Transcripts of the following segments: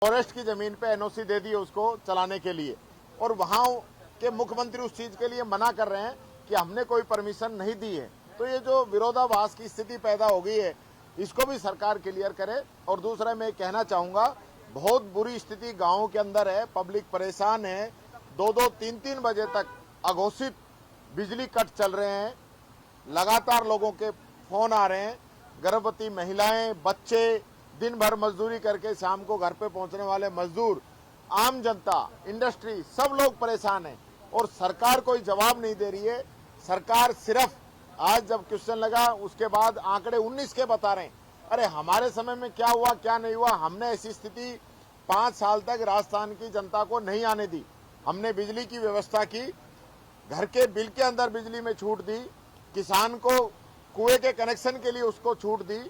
Forest की जमीन पे एनओसी दे दी उसको चलाने के लिए, और वहां के मुख्यमंत्री उस चीज के लिए मना कर रहे हैं कि हमने कोई परमिशन नहीं दी है। तो ये जो विरोधाभास की स्थिति पैदा हो गई है, इसको भी सरकार क्लियर करे। और दूसरा मैं कहना चाहूंगा, बहुत बुरी स्थिति गाँव के अंदर है, पब्लिक परेशान है। 2-2, 3-3 बजे तक अघोषित बिजली कट चल रहे हैं, लगातार लोगों के फोन आ रहे हैं। गर्भवती महिलाएं, बच्चे, दिन भर मजदूरी करके शाम को घर पे पहुंचने वाले मजदूर, आम जनता, इंडस्ट्री, सब लोग परेशान हैं और सरकार कोई जवाब नहीं दे रही है। सरकार सिर्फ आज जब क्वेश्चन लगा उसके बाद आंकड़े 19 के बता रहे हैं। अरे हमारे समय में क्या हुआ क्या नहीं हुआ, हमने ऐसी स्थिति 5 साल तक राजस्थान की जनता को नहीं आने दी। हमने बिजली की व्यवस्था की, घर के बिल के अंदर बिजली में छूट दी, किसान को कुएं के कनेक्शन के लिए उसको छूट दी,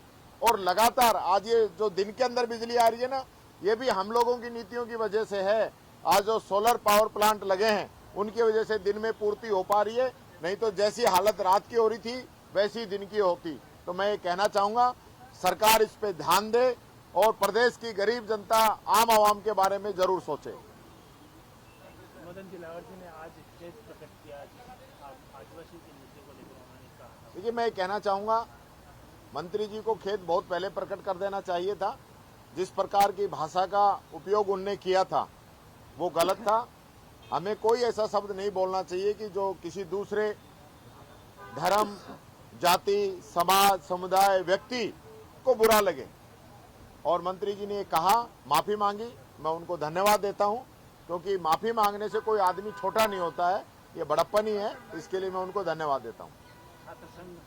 और लगातार आज ये जो दिन के अंदर बिजली आ रही है ना, ये भी हम लोगों की नीतियों की वजह से है। आज जो सोलर पावर प्लांट लगे हैं उनकी वजह से दिन में पूर्ति हो पा रही है, नहीं तो जैसी हालत रात की हो रही थी वैसी दिन की होती। तो मैं ये कहना चाहूंगा, सरकार इस पे ध्यान दे और प्रदेश की गरीब जनता, आम आवाम के बारे में जरूर सोचे। मदन दिलावर जी ने आज खेद प्रकट किया आदिवासी के मुद्दे को लेकर, उन्होंने कहा। देखिए, मैं कहना चाहूंगा, मंत्री जी को खेद बहुत पहले प्रकट कर देना चाहिए था। जिस प्रकार की भाषा का उपयोग उनने किया था वो गलत था। हमें कोई ऐसा शब्द नहीं बोलना चाहिए कि जो किसी दूसरे धर्म, जाति, समाज, समुदाय, व्यक्ति को बुरा लगे। और मंत्री जी ने कहा, माफी मांगी, मैं उनको धन्यवाद देता हूं, क्योंकि माफी मांगने से कोई आदमी छोटा नहीं होता है, ये बड़प्पन ही है। इसके लिए मैं उनको धन्यवाद देता हूं। छात्र संघ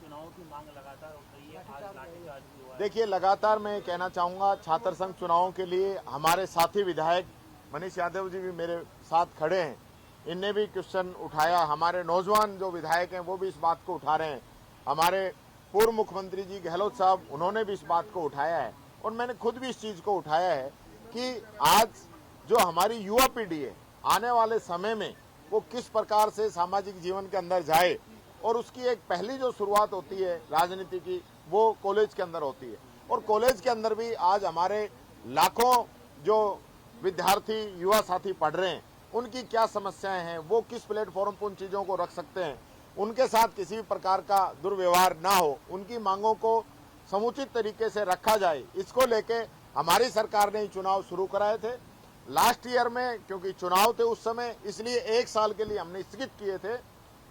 चुनाव की मांग लगातार हो रही है, आज लाठीचार्ज भी हुआ है। देखिए, लगातार मैं कहना चाहूंगा, छात्र संघ चुनावों के लिए हमारे साथी विधायक मनीष यादव जी भी मेरे साथ खड़े हैं, इनने भी क्वेश्चन उठाया। हमारे नौजवान जो विधायक हैं वो भी इस बात को उठा रहे हैं। हमारे पूर्व मुख्यमंत्री जी गहलोत साहब, उन्होंने भी इस बात को उठाया है, और मैंने खुद भी इस चीज को उठाया है कि आज जो हमारी युवा पीढ़ी है, आने वाले समय में वो किस प्रकार से सामाजिक जीवन के अंदर जाए, और उसकी एक पहली जो शुरुआत होती है राजनीति की, वो कॉलेज के अंदर होती है। और कॉलेज के अंदर भी आज हमारे लाखों जो विद्यार्थी, युवा साथी पढ़ रहे हैं, उनकी क्या समस्याएं हैं, वो किस प्लेटफॉर्म पर उन चीजों को रख सकते हैं, उनके साथ किसी भी प्रकार का दुर्व्यवहार ना हो, उनकी मांगों को समुचित तरीके से रखा जाए, इसको लेके हमारी सरकार ने चुनाव शुरू कराए थे। लास्ट ईयर में क्योंकि चुनाव थे उस समय, इसलिए 1 साल के लिए हमने स्थगित किए थे।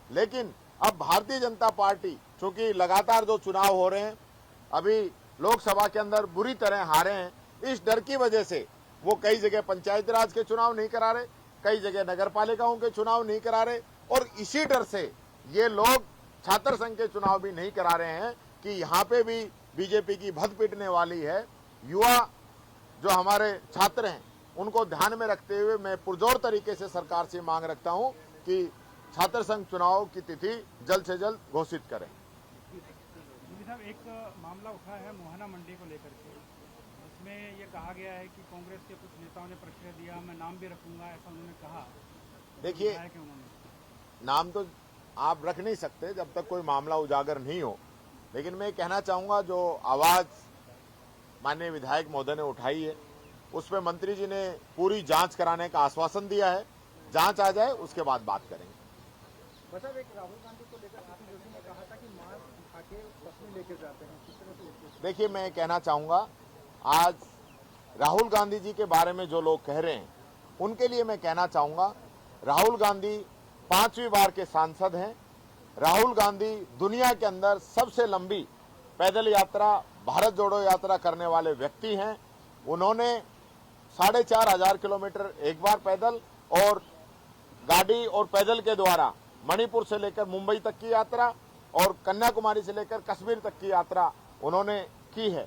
लेकिन अब भारतीय जनता पार्टी, चूंकि लगातार जो चुनाव हो रहे हैं, अभी लोकसभा के अंदर बुरी तरह हारे हैं, इस डर की वजह से वो कई जगह पंचायत राज के चुनाव नहीं करा रहे, कई जगह नगर पालिकाओं के चुनाव नहीं करा रहे, और इसी डर से ये लोग छात्र संघ के चुनाव भी नहीं करा रहे हैं कि यहाँ पे भी बीजेपी की भद पिटने वाली है। युवा जो हमारे छात्र हैं उनको ध्यान में रखते हुए मैं पुरजोर तरीके से सरकार से मांग रखता हूं कि छात्र संघ चुनाव की तिथि जल्द से जल्द घोषित करें। साहब, एक मामला उठा है मोहना मंडी को लेकर के, इसमें ये कहा गया है कि कांग्रेस के कुछ नेताओं ने प्रतिक्रिया दिया, मैं नाम भी रखूंगा, ऐसा उन्होंने कहा। देखिए, नाम तो आप रख नहीं सकते जब तक कोई मामला उजागर नहीं हो, लेकिन मैं कहना चाहूंगा, जो आवाज माननीय विधायक महोदय ने उठाई है उस पर मंत्री जी ने पूरी जांच कराने का आश्वासन दिया है। जांच आ जाए उसके बाद बात करेंगे। एक राहुल गांधी को लेकर ने कहा था कि मास्क उठा के तस्वीर लेके जाते हैं, किस तरह से? देखिए, मैं कहना चाहूंगा, आज राहुल गांधी जी के बारे में जो लोग कह रहे हैं उनके लिए मैं कहना चाहूंगा, राहुल गांधी 5वीं बार के सांसद हैं। राहुल गांधी दुनिया के अंदर सबसे लंबी पैदल यात्रा, भारत जोड़ो यात्रा करने वाले व्यक्ति हैं। उन्होंने 4,500 किलोमीटर एक बार पैदल और गाड़ी और पैदल के द्वारा मणिपुर से लेकर मुंबई तक की यात्रा और कन्याकुमारी से लेकर कश्मीर तक की यात्रा उन्होंने की है।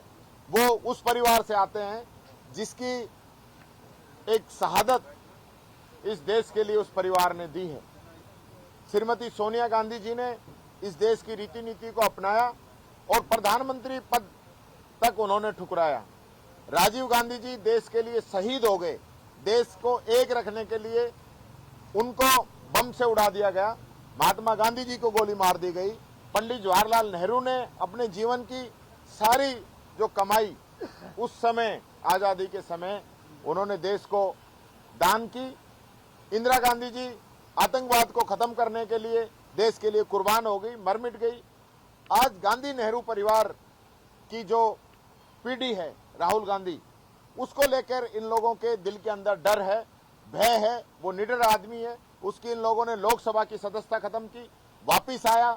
वो उस परिवार से आते हैं जिसकी एक शहादत इस देश के लिए उस परिवार ने दी है। श्रीमती सोनिया गांधी जी ने इस देश की रीति नीति को अपनाया और प्रधानमंत्री पद तक उन्होंने ठुकराया। राजीव गांधी जी देश के लिए शहीद हो गए, देश को एक रखने के लिए उनको बम से उड़ा दिया गया। महात्मा गांधी जी को गोली मार दी गई। पंडित जवाहरलाल नेहरू ने अपने जीवन की सारी जो कमाई उस समय आजादी के समय उन्होंने देश को दान की। इंदिरा गांधी जी आतंकवाद को खत्म करने के लिए देश के लिए कुर्बान हो गई, मर मिट गई। आज गांधी नेहरू परिवार की जो पीढ़ी है, राहुल गांधी, उसको लेकर इन लोगों के दिल के अंदर डर है, भय है। वो निडर आदमी है, उसकी इन लोगों ने लोकसभा की सदस्यता खत्म की, वापिस आया।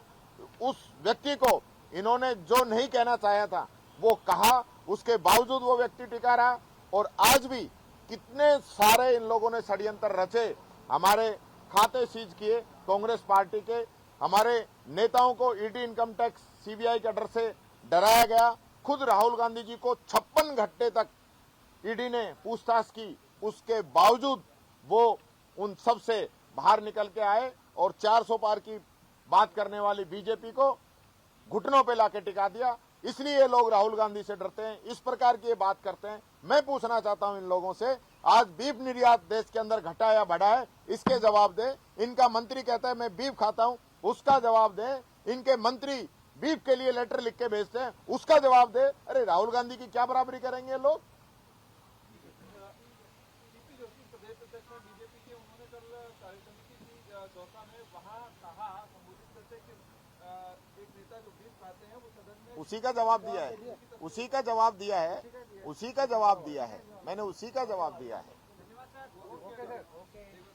उस व्यक्ति को इन्होंने जो नहीं कहना चाहा था वो कहा, उसके बावजूद वो व्यक्ति टिका रहा। और आज भी कितने सारे इन लोगों ने षड्यंत्र रचे, हमारे खाते सीज किए कांग्रेस पार्टी के, हमारे नेताओं को ईडी, इनकम टैक्स, सीबीआई के डर से डराया गया। खुद राहुल गांधी जी को 56 घंटे तक ईडी ने पूछताछ की, उसके बावजूद वो उन सब से बाहर निकल के आए और 400 पार की बात करने वाली बीजेपी को घुटनों पे लाके टिका दिया। इसलिए ये लोग राहुल गांधी से डरते हैं, इस प्रकार की ये बात करते हैं। मैं पूछना चाहता हूं इन लोगों से, आज बीफ निर्यात देश के अंदर घटा या बढ़ा है, इसके जवाब दे। इनका मंत्री कहता है मैं बीफ खाता हूं, उसका जवाब दे। इनके मंत्री बीफ के लिए लेटर लिख के भेजते हैं, उसका जवाब दे। अरे राहुल गांधी की क्या बराबरी करेंगे लोग? प्रदेश अध्यक्ष हैं बीजेपी के, उन्होंने कल कार्यसमिति की दौसा में वहां कहा, संबोधित करते कि एक नेता जो बीफ खाते हैं वो सदन में उसी का जवाब दिया है, उसी का जवाब दिया है, उसी का जवाब दिया है, मैंने उसी का जवाब दिया है। धन्यवाद सर। Okay sir.